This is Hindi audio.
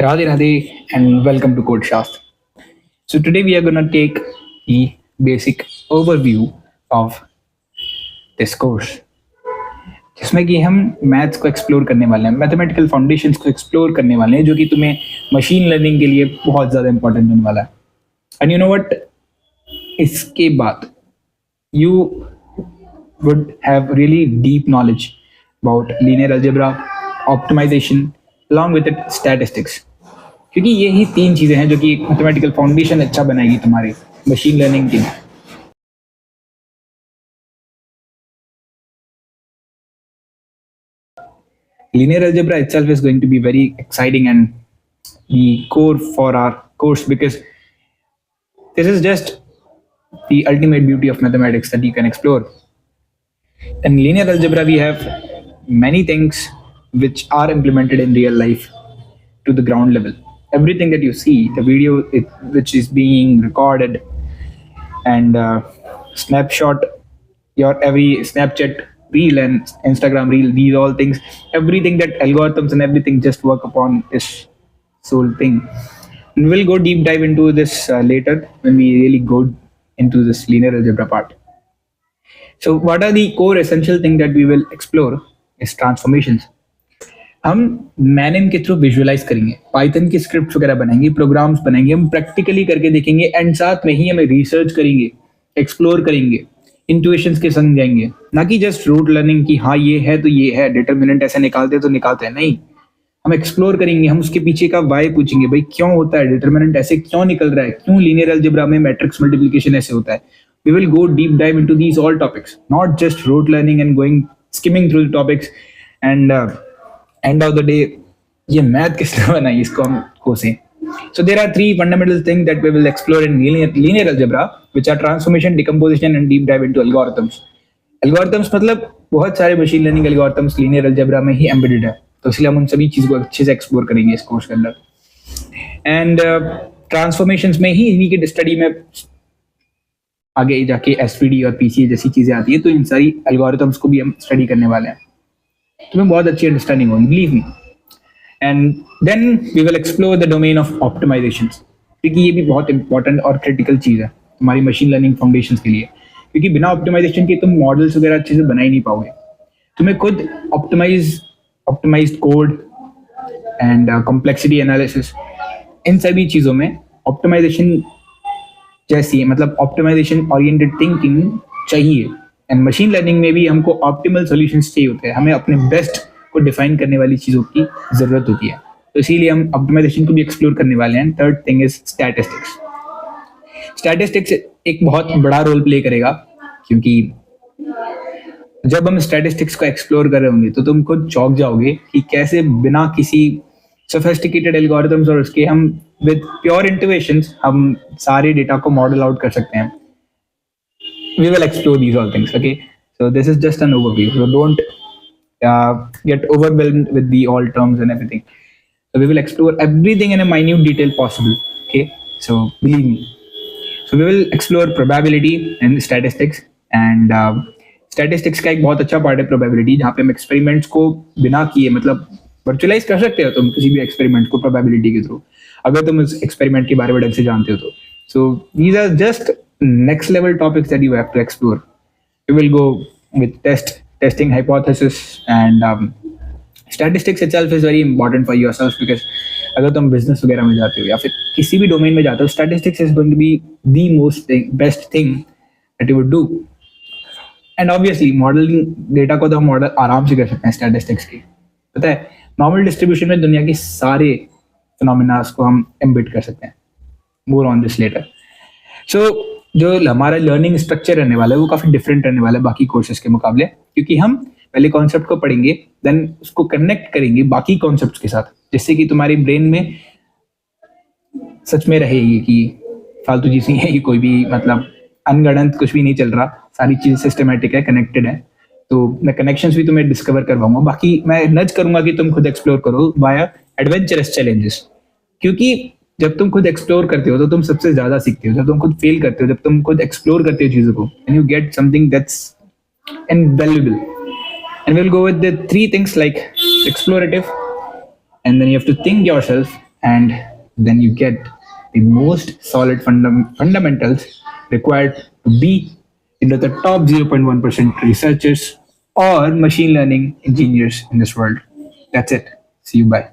Radhe Radhe and welcome to Code Shastra. So today we are going to take the basic overview of this course जिसमें कि हम मैथ्स को एक्सप्लोर करने वाले हैं, मैथमेटिकल फाउंडेशंस को एक्सप्लोर करने वाले हैं जो कि तुम्हें मशीन लर्निंग के लिए बहुत ज़्यादा इंपॉर्टेंट होने वाला है. एंड यू नो व्हाट, इसके बाद you would have really deep knowledge about linear algebra, optimization, along with it statistics. क्योंकि यही तीन चीजें हैं जो कि एक मैथमेटिकल फाउंडेशन अच्छा बनाएगी तुम्हारे मशीन लर्निंग के लिए. Linear algebra itself is going to be very exciting and the core for our course because this is just the ultimate beauty of mathematics that you can explore. In linear algebra, we have many things which are implemented in real life to the ground level. Everything that you see, the video which is being recorded, and snapshot, your every Snapchat reel and Instagram reel, these all things, everything that algorithms and everything just work upon this sole thing. And we'll go deep dive into this later when we really go into this linear algebra part. So what are the core essential thing that we will explore is transformations. हम मैनम के थ्रू विजुअलाइज करेंगे, पाइथन की स्क्रिप्ट वगैरह बनाएंगे, प्रोग्राम्स बनाएंगे, हम प्रैक्टिकली करके देखेंगे एंड साथ में ही हमें रिसर्च करेंगे, एक्सप्लोर करेंगे, इंट्यूशंस के संग जाएंगे, ना कि जस्ट रूट लर्निंग की हाँ ये है तो ये है, डिटरमिनेंट ऐसे निकालते तो निकालते हैं. नहीं, हम एक्सप्लोर करेंगे, हम उसके पीछे का वाई पूछेंगे, भाई क्यों होता है, डिटरमिनेंट ऐसे क्यों निकल रहा है, क्यों लीनियर अलजेब्रा में मैट्रिक्स मल्टीप्लिकेशन ऐसे होता है. We will go deep dive into these all topics, not just rote learning and going skimming through the topics and end of the day ये मैथ किसने बनाई इसको हम कोसें. So there are three fundamental things that we will explore in linear algebra, which are transformation, decomposition and deep dive into algorithms. Algorithms मतलब बहुत सारे machine learning algorithms linear algebra में ही embedded है, तो इसलिए हम उन सभी चीज़ को अच्छे से एक्सप्लोर करेंगे इस कोर्स के अंदर. एंड ट्रांसफॉर्मेशंस में ही इन्हीं की स्टडी में आगे जाके एसवीडी और पीसीए जैसी चीजें आती है, तो इन सारी एल्गोरिथम्स को भी हम स्टडी करने वाले हैं. तुम्हें बहुत अच्छी अंडरस्टैंडिंग होगी, believe me. And then we will explore the domain of optimisations, क्योंकि ये भी बहुत इंपॉर्टेंट और क्रिटिकल चीज़ है तुम्हारी मशीन लर्निंग फाउंडेशंस के लिए, क्योंकि बिना ऑप्टिमाइजेशन के तुम मॉडल्स वगैरह अच्छे से बना ही नहीं पाओगे. तुम्हें खुद optimized code and complexity analysis, इन सभी चीज़ों में ऑप्टिमाइजेशन जैसी मतलब ऑप्टिमाइजेशन ओरिएंटेड थिंकिंग चाहिए. एंड मशीन लर्निंग में भी हमको ऑप्टिमल सॉल्यूशंस चाहिए होते हैं, हमें अपने बेस्ट को डिफाइन करने वाली चीज़ों की ज़रूरत होती है, तो इसीलिए हम ऑप्टिमाइजेशन को भी एक्सप्लोर करने वाले हैं. Third thing is statistics. Statistics एक बहुत बड़ा रोल प्ले करेगा, क्योंकि जब हम स्टैटिस्टिक्स को एक्सप्लोर कर रहे होंगे तो तुम खुद चौंक जाओगे कि कैसे बिना किसी सोफिस्टिकेटेड एल्गोरिथम्स और उसके हम विद प्योर इंट्यूशंस हम सारे डेटा को मॉडल आउट कर सकते हैं. We will explore these all things. Okay, so this is just an overview, so don't get overwhelmed with the all terms and everything. So we will explore everything in a minute detail possible. Okay, so believe me. So we will explore probability and statistics, and statistics का एक बहुत अच्छा पार्ट है probability, जहाँ पे हम एक्सपेरिमेंट्स को बिना किए मतलब वर्चुअलाइज कर सकते हो तुम किसी भी एक्सपेरिमेंट को प्रोबेबिलिटी के थ्रू, अगर तुम उस एक्सपेरिमेंट के बारे में ढंग से जानते हो तो. So these are just next level topics that you have to explore. We will go with testing hypothesis and statistics itself is very important for yourself because अगर तुम business वगैरह में जाते हो या फिर किसी भी डोमेन में जाते हो, statistics is going to be the best thing that you would do. And obviously modeling data को तो हम मॉडल आराम से कर सकते हैं statistics की. पता है नॉर्मल डिस्ट्रीब्यूशन में दुनिया की सारे फिनोमिना को हम एम्बिड कर सकते हैं. More on this later. So जो हमारा लर्निंग स्ट्रक्चर रहने वाला है वो काफ़ी डिफरेंट रहने वाला है बाकी कोर्सेज के मुकाबले, क्योंकि हम पहले कॉन्सेप्ट को पढ़ेंगे, देन उसको कनेक्ट करेंगे बाकी कॉन्सेप्ट्स के साथ, जिससे कि तुम्हारे ब्रेन में सच में रहेगी कि फालतू चीज़ नहीं है, कि कोई भी मतलब अनगणत कुछ भी नहीं चल रहा, सारी चीज़ सिस्टमेटिक है, कनेक्टेड है. तो मैं कनेक्शंस भी तुम्हें डिस्कवर करवाऊंगा, बाकी मैं नज करूंगा कि तुम खुद एक्सप्लोर करो वाया एडवेंचरस चैलेंजेस, क्योंकि जब तुम खुद एक्सप्लोर करते हो तो तुम सबसे ज्यादा सीखते हो. जब तुम खुद फेल करते हो, जब तुम खुद एक्सप्लोर करते हो चीजों को, and you get something that's invaluable. And we will go with the three things like explorative, and then you have to think yourself, and then you get the most solid fundamentals required to be into the top 0.1% researchers or machine learning engineers in this world. That's it. See you. Bye.